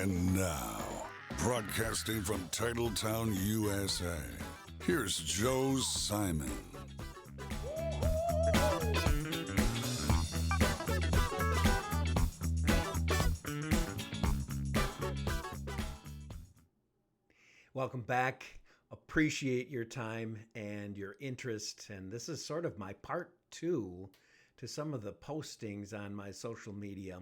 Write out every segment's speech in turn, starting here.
And now, broadcasting from Titletown, USA, here's Joe Simon. Welcome back. Appreciate your time and your interest. And this is sort of my part two to some of the postings on my social media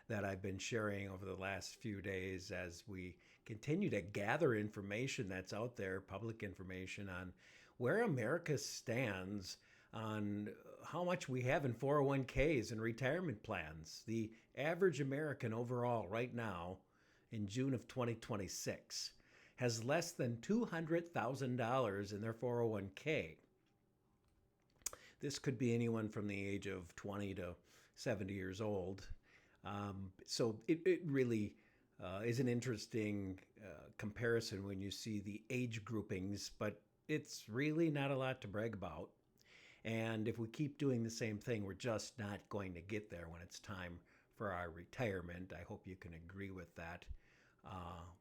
that I've been sharing over the last few days as we continue to gather information that's out there, public information on where America stands on how much we have in 401ks and retirement plans. The average American overall right now in June of 2026 has less than $200,000 in their 401k. This could be anyone from the age of 20 to 70 years old. So it really is an interesting comparison when you see the age groupings, but it's really not a lot to brag about. And if we keep doing the same thing, we're just not going to get there when it's time for our retirement. I hope you can agree with that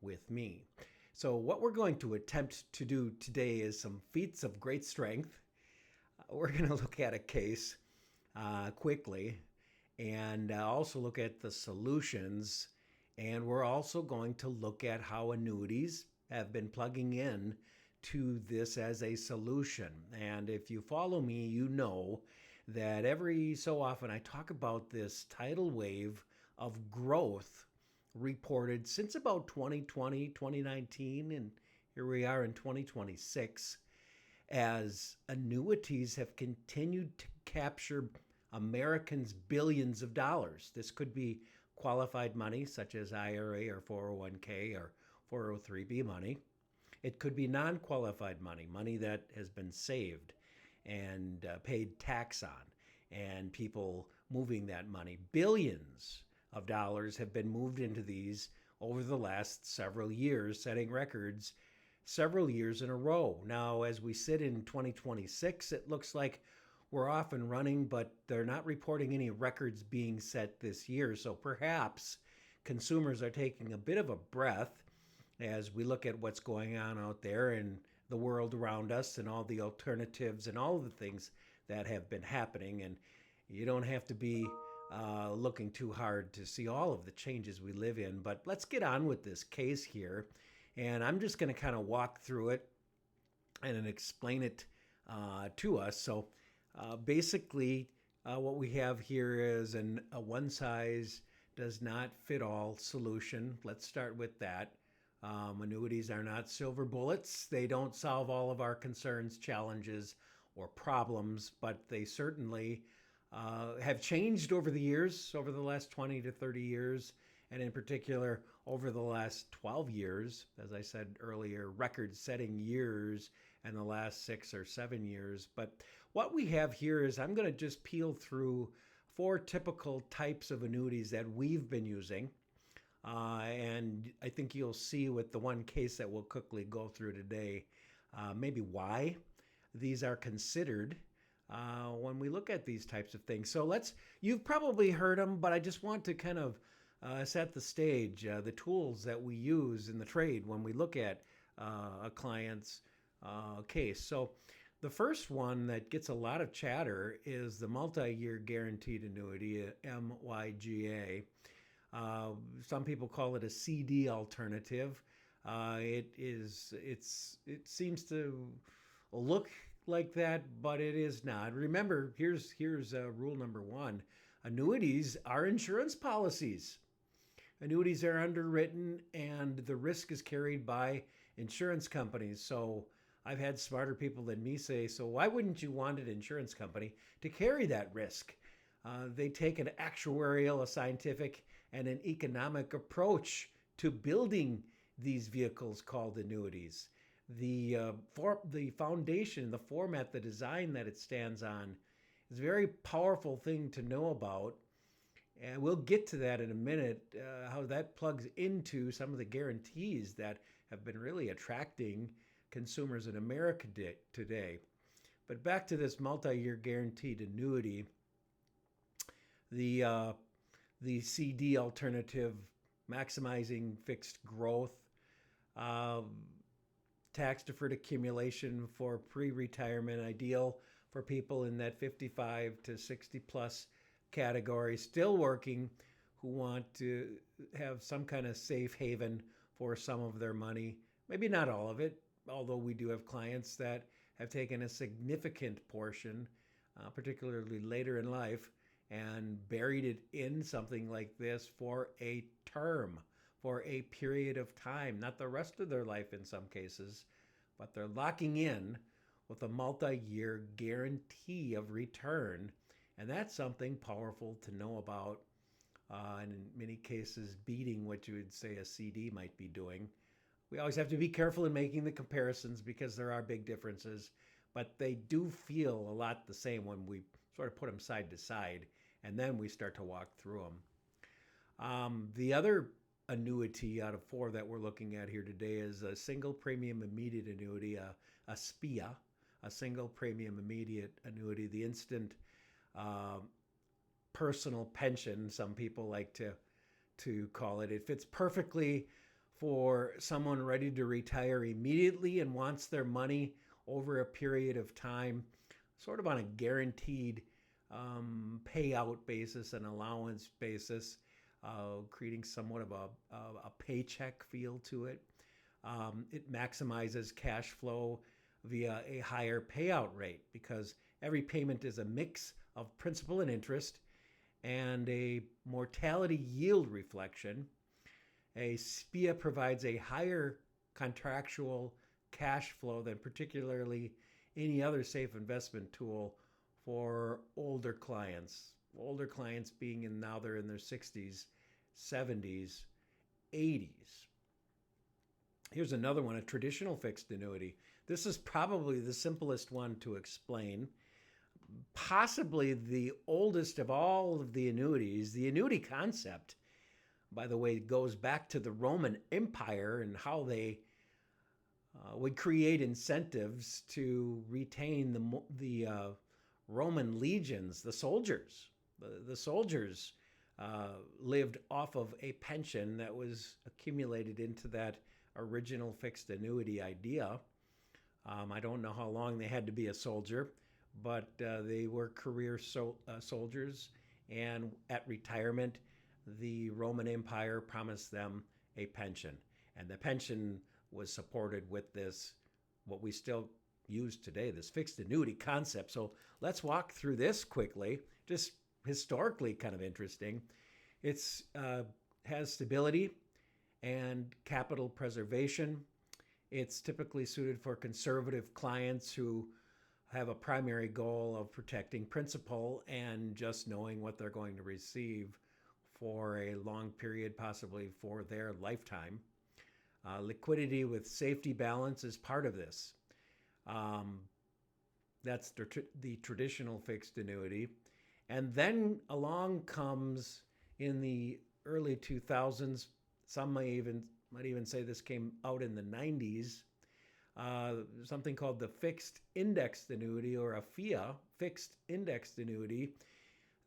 with me. So what we're going to attempt to do today is some feats of great strength. We're going to look at a case quickly and also look at the solutions. And we're also going to look at how annuities have been plugging in to this as a solution. And if you follow me, you know that every so often I talk about this tidal wave of growth reported since about 2020, 2019, and here we are in 2026, as annuities have continued to capture Americans billions of dollars. This could be qualified money such as IRA or 401k or 403b money. It could be non-qualified money, money that has been saved and paid tax on, and people moving that money. Billions of dollars have been moved into these over the last several years, setting records several years in a row. Now, as we sit in 2026, it looks like we're off and running, but they're not reporting any records being set this year. So perhaps consumers are taking a bit of a breath as we look at what's going on out there in the world around us and all the alternatives and all of the things that have been happening. And you don't have to be looking too hard to see all of the changes we live in. But let's get on with this case here. And I'm just going to kind of walk through it and then explain it to us. So basically, what we have here is a one size does not fit all solution. Let's start with that. Annuities are not silver bullets. They don't solve all of our concerns, challenges, or problems, but they certainly have changed over the years, over the last 20 to 30 years, and in particular over the last 12 years, as I said earlier, record-setting years in the last 6 or 7 years. But what we have here is I'm going to just peel through 4 typical types of annuities that we've been using. And I think you'll see with the one case that we'll quickly go through today, maybe why these are considered when we look at these types of things. So you've probably heard them, but I just want to kind of set the stage, the tools that we use in the trade when we look at a client's case. So the first one that gets a lot of chatter is the multi-year guaranteed annuity, MYGA. Some people call it a CD alternative. It seems to look like that, but it is not. Remember, here's rule number 1. Annuities are insurance policies. Annuities are underwritten and the risk is carried by insurance companies. So I've had smarter people than me say, so why wouldn't you want an insurance company to carry that risk? They take an actuarial, a scientific, and an economic approach to building these vehicles called annuities. The foundation, the format, the design that it stands on is a very powerful thing to know about. And we'll get to that in a minute, how that plugs into some of the guarantees that have been really attracting consumers in America today. But back to this multi-year guaranteed annuity, the CD alternative maximizing fixed growth, uh, tax-deferred accumulation for pre-retirement, ideal for people in that 55 to 60 plus category, still working, who want to have some kind of safe haven for some of their money. Maybe not all of it, although we do have clients that have taken a significant portion, particularly later in life, and buried it in something like this for a term, for a period of time, not the rest of their life in some cases, but they're locking in with a multi-year guarantee of return. And that's something powerful to know about, and in many cases beating what you would say a CD might be doing. We always have to be careful in making the comparisons because there are big differences, but they do feel a lot the same when we sort of put them side to side, and then we start to walk through them. The other annuity out of four that we're looking at here today is a single premium immediate annuity, a SPIA, a single premium immediate annuity, the instant personal pension, some people like to call it. It fits perfectly for someone ready to retire immediately and wants their money over a period of time, sort of on a guaranteed payout basis, an allowance basis, creating somewhat of a paycheck feel to it. It maximizes cash flow via a higher payout rate because every payment is a mix of principal and interest and a mortality yield reflection. A SPIA provides a higher contractual cash flow than particularly any other safe investment tool for older clients. Older clients being now they're in their 60s, 70s, 80s. Here's another one, a traditional fixed annuity. This is probably the simplest one to explain. Possibly the oldest of all of the annuities. The annuity concept, by the way, goes back to the Roman Empire and how they would create incentives to retain the Roman legions, the soldiers. The soldiers lived off of a pension that was accumulated into that original fixed annuity idea. I don't know how long they had to be a soldier, but they were career soldiers, and at retirement, the Roman Empire promised them a pension. And the pension was supported with this, what we still use today, this fixed annuity concept. So let's walk through this quickly, just historically kind of interesting. It's has stability and capital preservation. It's typically suited for conservative clients who have a primary goal of protecting principal and just knowing what they're going to receive for a long period, possibly for their lifetime. Liquidity with safety balance is part of this. That's the traditional fixed annuity. And then along comes in the early 2000s, some might even say this came out in the 90s, something called the fixed indexed annuity, or a FIA, fixed indexed annuity.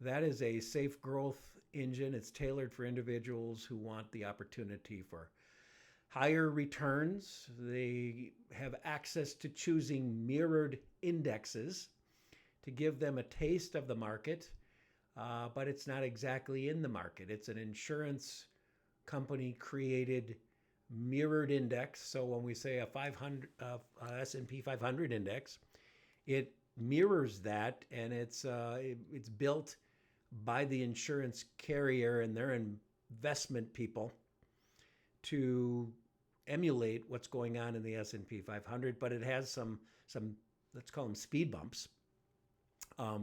That is a safe growth engine. It's tailored for individuals who want the opportunity for higher returns. They have access to choosing mirrored indexes to give them a taste of the market, but it's not exactly in the market. It's an insurance company created mirrored index. So when we say a 500 S&P 500 index, it mirrors that, and it's built by the insurance carrier and their investment people to emulate what's going on in the S&P 500, but it has some let's call them speed bumps.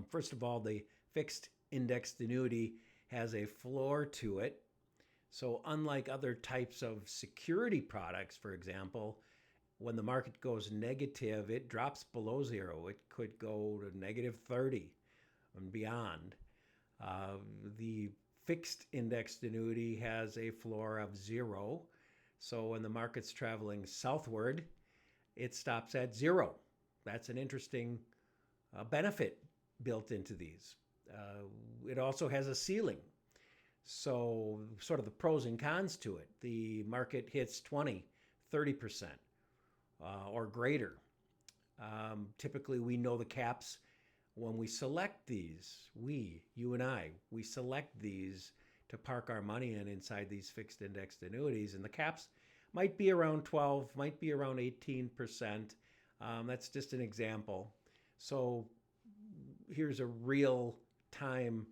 First of all, the fixed indexed annuity has a floor to it. So unlike other types of security products, for example, when the market goes negative, it drops below zero. It could go to negative 30 and beyond. The fixed indexed annuity has a floor of zero. So when the market's traveling southward, it stops at zero. That's an interesting benefit built into these. It also has a ceiling. So, sort of the pros and cons to it. The market hits 20, 30% or greater. Typically, we know the caps when we select these. You and I, we select these to park our money in inside these fixed indexed annuities. And the caps might be around 12, might be around 18%. That's just an example. So here's a real time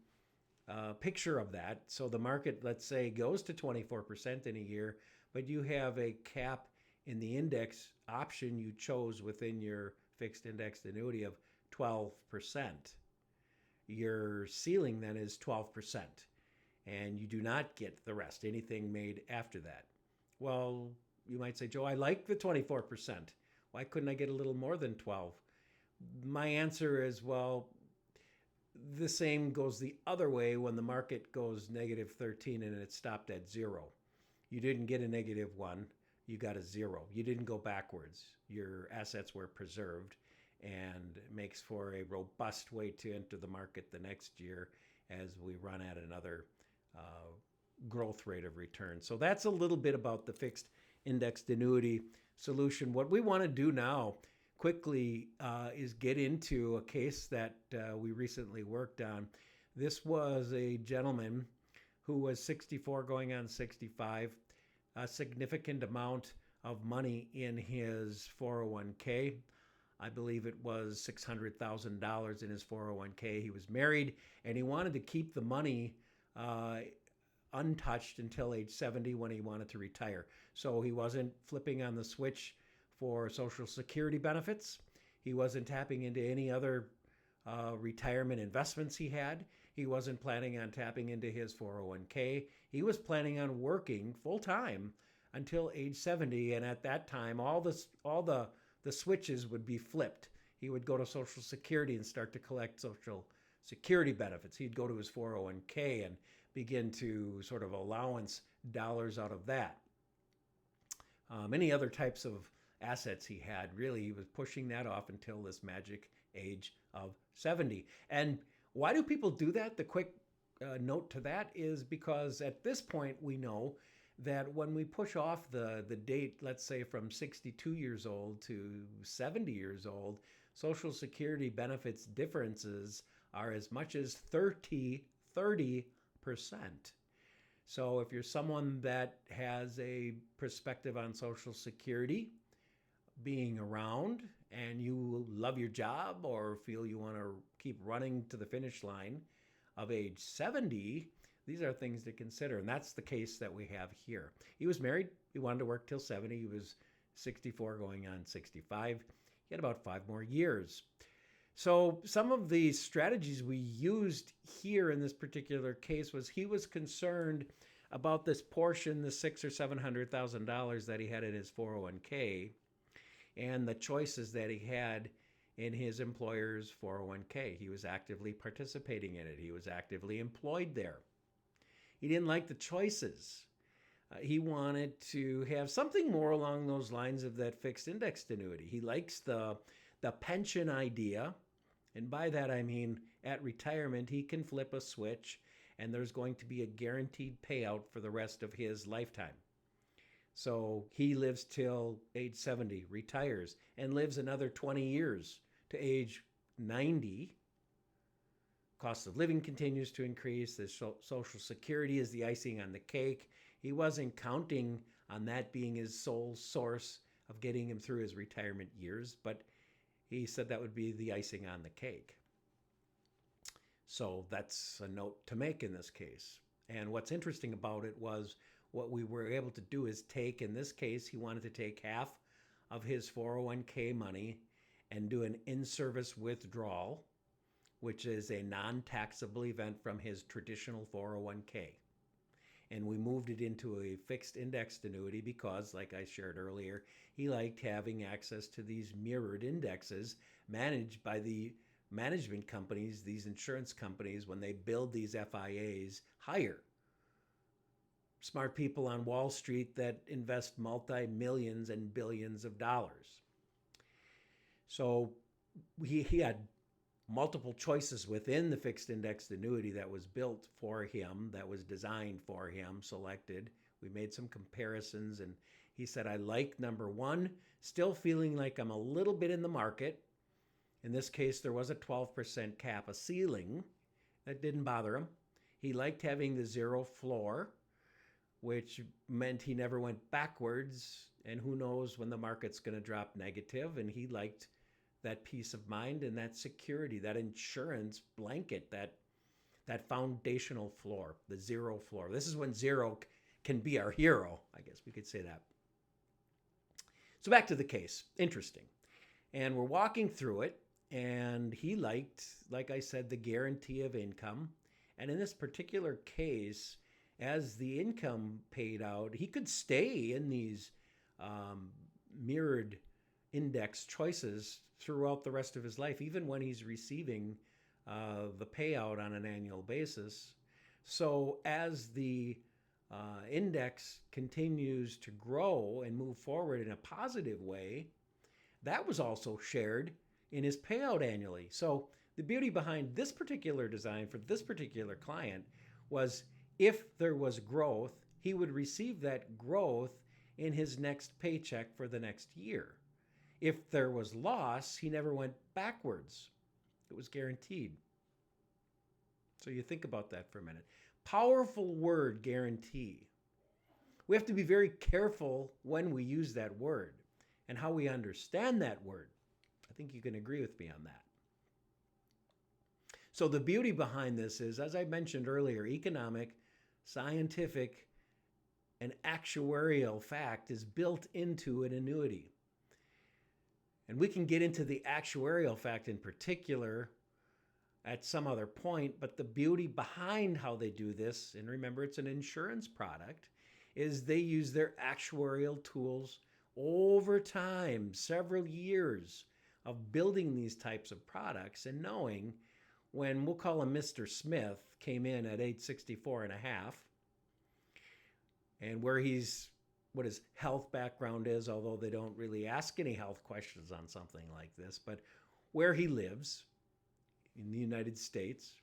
picture of that. So the market, let's say, goes to 24% in a year, but you have a cap in the index option you chose within your fixed indexed annuity of 12%. Your ceiling then is 12%, and you do not get the rest, anything made after that. Well, you might say, Joe, I like the 24%. Why couldn't I get a little more than 12? My answer is, well, the same goes the other way when the market goes negative 13 and it stopped at 0. You didn't get a negative 1, you got a 0. You didn't go backwards. Your assets were preserved, and it makes for a robust way to enter the market the next year as we run at another growth rate of return. So that's a little bit about the fixed indexed annuity solution. What we want to do now quickly is get into a case that we recently worked on. This was a gentleman who was 64 going on 65, a significant amount of money in his 401k. I believe it was $600,000 in his 401k. He was married, and he wanted to keep the money untouched until age 70 when he wanted to retire. So he wasn't flipping on the switch for Social Security benefits. He wasn't tapping into any other retirement investments he had. He wasn't planning on tapping into his 401k. He was planning on working full time until age 70, and at that time, all the switches would be flipped. He would go to Social Security and start to collect Social Security benefits. He'd go to his 401k and begin to sort of allowance dollars out of that. Many other types of assets he had, really, he was pushing that off until this magic age of 70. And why do people do that? The quick note to that is because at this point we know that when we push off the date, let's say from 62 years old to 70 years old, Social Security benefits differences are as much as 30%. So if you're someone that has a perspective on Social Security being around and you love your job or feel you want to keep running to the finish line of age 70, these are things to consider. And that's the case that we have here. He was married. He wanted to work till 70. He was 64 going on 65. He had about 5 more years. So some of the strategies we used here in this particular case was he was concerned about this portion, the $600,000 or $700,000 that he had in his 401k, and the choices that he had in his employer's 401k. He was actively participating in it. He was actively employed there. He didn't like the choices. He wanted to have something more along those lines of that fixed indexed annuity. He likes the pension idea. And by that, I mean at retirement, he can flip a switch and there's going to be a guaranteed payout for the rest of his lifetime. So he lives till age 70, retires, and lives another 20 years to age 90. Cost of living continues to increase. The Social Security is the icing on the cake. He wasn't counting on that being his sole source of getting him through his retirement years, but he said that would be the icing on the cake. So that's a note to make in this case. And what's interesting about it was what we were able to do is take, in this case, he wanted to take half of his 401k money and do an in-service withdrawal, which is a non-taxable event from his traditional 401k. And we moved it into a fixed indexed annuity because, like I shared earlier, he liked having access to these mirrored indexes managed by the management companies, these insurance companies, when they build these FIAs higher. Smart people on Wall Street that invest multi-millions and billions of dollars. So he had multiple choices within the fixed indexed annuity that was built for him, that was designed for him, selected. We made some comparisons, and he said, I like number one, still feeling like I'm a little bit in the market. In this case, there was a 12% cap, a ceiling. That didn't bother him. He liked having the zero floor, which meant he never went backwards, and who knows when the market's going to drop negative, and he liked that peace of mind and that security, that insurance blanket, that foundational floor, the zero floor. This is when zero can be our hero, I guess we could say that. So back to the case. Interesting. And we're walking through it, and he liked, like I said, the guarantee of income. And in this particular case, as the income paid out, he could stay in these mirrored index choices throughout the rest of his life, even when he's receiving the payout on an annual basis. So as the index continues to grow and move forward in a positive way, that was also shared in his payout annually. So the beauty behind this particular design for this particular client was if there was growth, he would receive that growth in his next paycheck for the next year. If there was loss, he never went backwards. It was guaranteed. So you think about that for a minute. Powerful word, guarantee. We have to be very careful when we use that word and how we understand that word. I think you can agree with me on that. So the beauty behind this is, as I mentioned earlier, economic, scientific, and actuarial fact is built into an annuity. And we can get into the actuarial fact in particular at some other point, but the beauty behind how they do this, and remember it's an insurance product, is they use their actuarial tools over time, several years of building these types of products and knowing when, we'll call him Mr. Smith, came in at age 64 and a half, and what his health background is, although they don't really ask any health questions on something like this, but where he lives in the United States,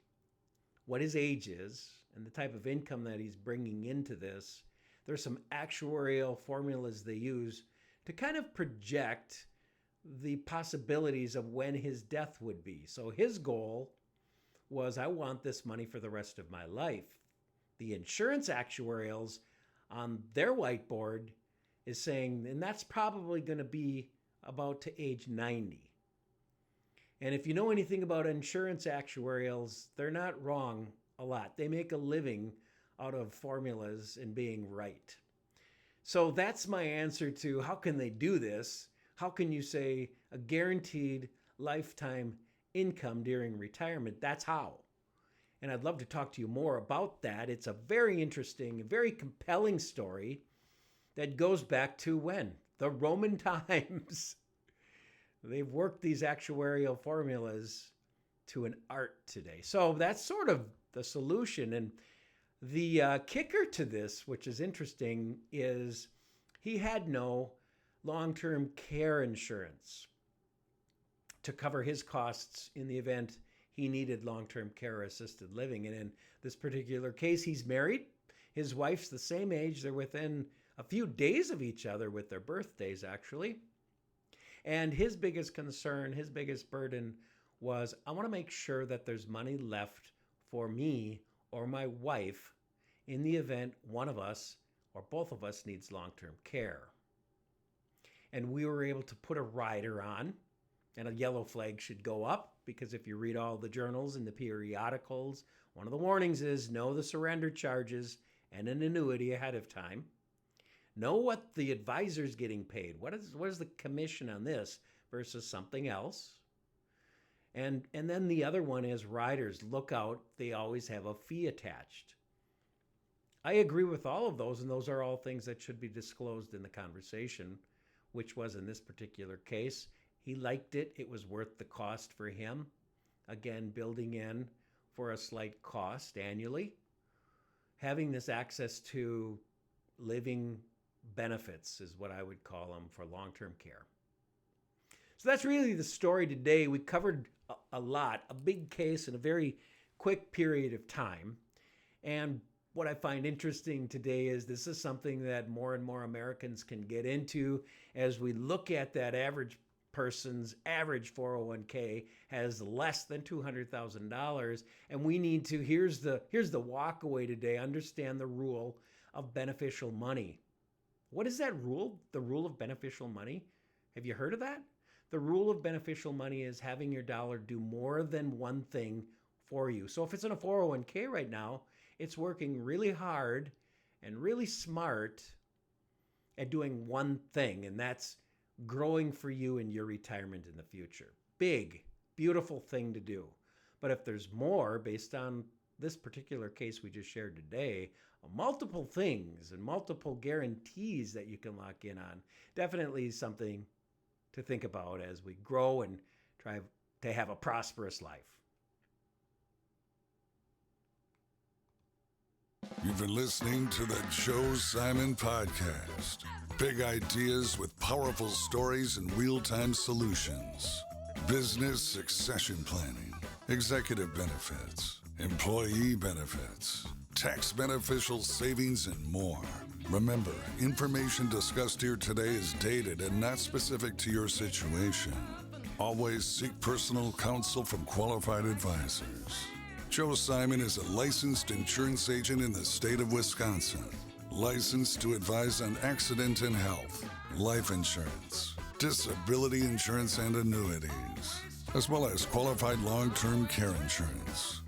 what his age is, and the type of income that he's bringing into this. There's some actuarial formulas they use to kind of project the possibilities of when his death would be. So his goal was, I want this money for the rest of my life. The insurance actuarials on their whiteboard is saying, and that's probably going to be about to age 90. And if you know anything about insurance actuarials, they're not wrong a lot. They make a living out of formulas and being right. So that's my answer to how can they do this? How can you say a guaranteed lifetime income during retirement? That's how. And I'd love to talk to you more about that. It's a very interesting, very compelling story that goes back to when? The Roman times. They've worked these actuarial formulas to an art today. So that's sort of the solution. And the kicker to this, which is interesting, is he had no long-term care insurance to cover his costs in the event he needed long-term care or assisted living. And in this particular case, he's married. His wife's the same age. They're within a few days of each other with their birthdays, actually. And his biggest concern, his biggest burden was, I want to make sure that there's money left for me or my wife in the event one of us or both of us needs long-term care. And we were able to put a rider on, and a yellow flag should go up, because if you read all the journals and the periodicals, one of the warnings is know the surrender charges and an annuity ahead of time. Know what the advisor's getting paid. What is the commission on this versus something else? And then the other one is riders. Look out, they always have a fee attached. I agree with all of those, and those are all things that should be disclosed in the conversation, which was in this particular case. He liked it. It was worth the cost for him. Again, building in for a slight cost annually. Having this access to living benefits is what I would call them for long-term care. So that's really the story today. We covered a lot, a big case in a very quick period of time. And what I find interesting today is this is something that more and more Americans can get into as we look at that average person's average 401k has less than $200,000, and we need to, here's the walkaway today, understand the rule of beneficial money. What is that rule? The rule of beneficial money? Have you heard of that? The rule of beneficial money is having your dollar do more than one thing for you. So if it's in a 401k right now, it's working really hard and really smart at doing one thing, and that's growing for you in your retirement in the future. Big, beautiful thing to do. But if there's more, based on this particular case we just shared today, multiple things and multiple guarantees that you can lock in on, definitely something to think about as we grow and try to have a prosperous life. You've been listening to the Joe Simon Podcast. Big ideas with powerful stories and real-time solutions. Business succession planning, executive benefits, employee benefits, tax beneficial savings, and more. Remember, information discussed here today is dated and not specific to your situation. Always seek personal counsel from qualified advisors. Joe Simon is a licensed insurance agent in the state of Wisconsin. Licensed to advise on accident and health, life insurance, disability insurance and annuities, as well as qualified long-term care insurance.